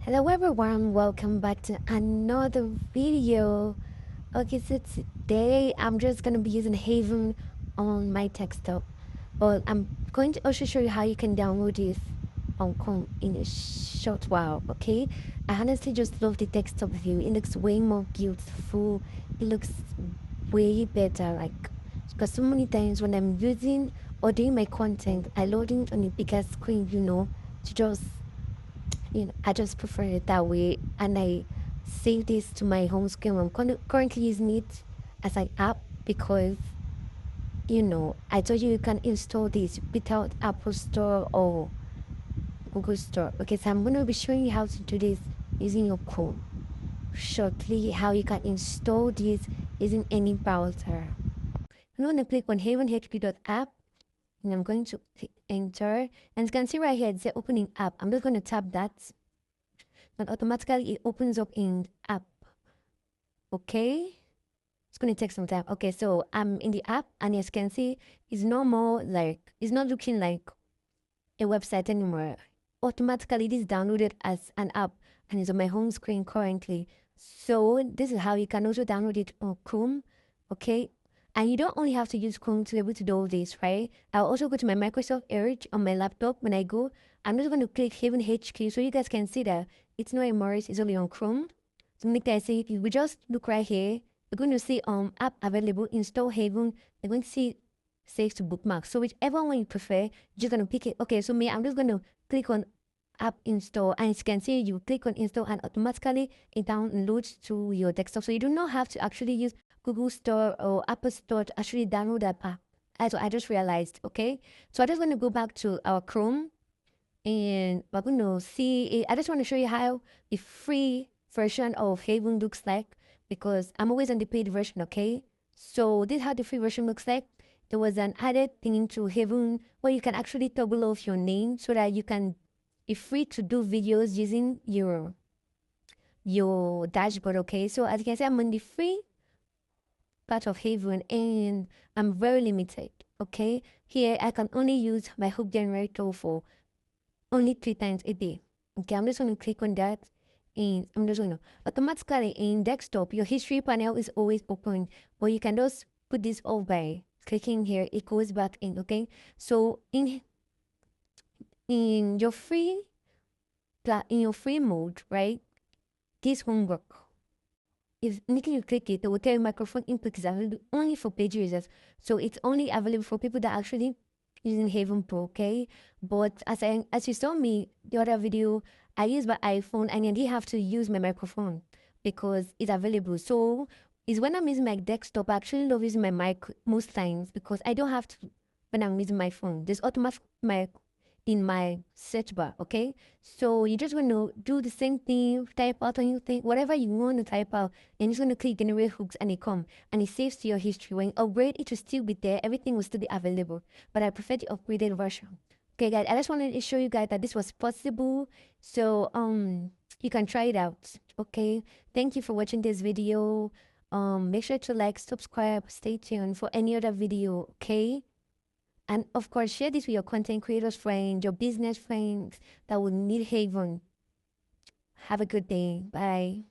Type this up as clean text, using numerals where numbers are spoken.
Hello everyone, welcome back to another video. Okay, so today I'm just gonna be using Haven on my desktop, but I'm going to also show you how you can download this on Chrome in a short while. Okay, I honestly just love the desktop view. It looks way more beautiful. It looks way better, like, because so many times when I'm using or doing my content, I load it on the bigger screen, to just I just prefer it that way. And I save this to my home screen. I'm currently using it as an app because, I told you you can install this without Apple Store or Google Store. Okay, so I'm going to be showing you how to do this using your Chrome. Shortly, how you can install this using any browser. I'm going to click on havenhp.app and I'm going to click enter. And you can see right here, it says opening app. I'm just going to tap that and automatically it opens up in app. Okay, it's going to take some time. Okay, so I'm in the app and as you can see, it's no more like, it's not looking like a website anymore. Automatically it is downloaded as an app and it's on my home screen currently. So this is how you can also download it on Chrome. Okay, and you don't only have to use Chrome to be able to do all this, right? I'll also go to my Microsoft Edge on my laptop. When I go, I'm just going to click Haven HQ so you guys can see that it's not immersed, it's only on Chrome. So like I say, if you just look right here, you're going to see app available, install Haven. You're going to see save to bookmarks. So whichever one you prefer, you're just going to pick it. Okay, so me, I'm just going to click on app install, and as you can see, you click on install and automatically it downloads to your desktop. So you do not have to actually use Google Store or Apple Store to actually download that app. That's what I just realized. Okay, so I'm just going to go back to our Chrome and we're going to see. I just want to show you how the free version of Haven looks like because I'm always on the paid version. Okay, so this is how the free version looks like. There was an added thing to Haven where you can actually toggle off your name so that you can be free to do videos using your dashboard. Okay, so as you can see, I'm on the free part of Haven and I'm very limited. Okay, here I can only use my hook generator for only 3 times a day. Okay, I'm just going to click on that and I'm just going to automatically in desktop, your history panel is always open, but you can just put this off by clicking here. It goes back in. Okay, so in your free mode, right? This homework. If making you click it, it will tell you microphone input is available only for page users. So it's only available for people that actually using Haven Pro, okay? But as you saw me the other video, I use my iPhone and I didn't have to use my microphone because it's available. So it's when I'm using my desktop, I actually love using my mic most times because I don't have to when I'm using my phone. There's automatic mic in my search bar, okay? So you're just going to do the same thing, type out anything, whatever you want to type out, and you're just going to click generate hooks and it come and it saves to your history. When you upgrade, it will still be there, everything will still be available, but I prefer the upgraded version. Okay, guys, I just wanted to show you guys that this was possible, so you can try it out. Okay, thank you for watching this video. Make sure to like, subscribe, stay tuned for any other video. Okay, and of course, share this with your content creators friends, your business friends that will need Haven. Have a good day. Bye.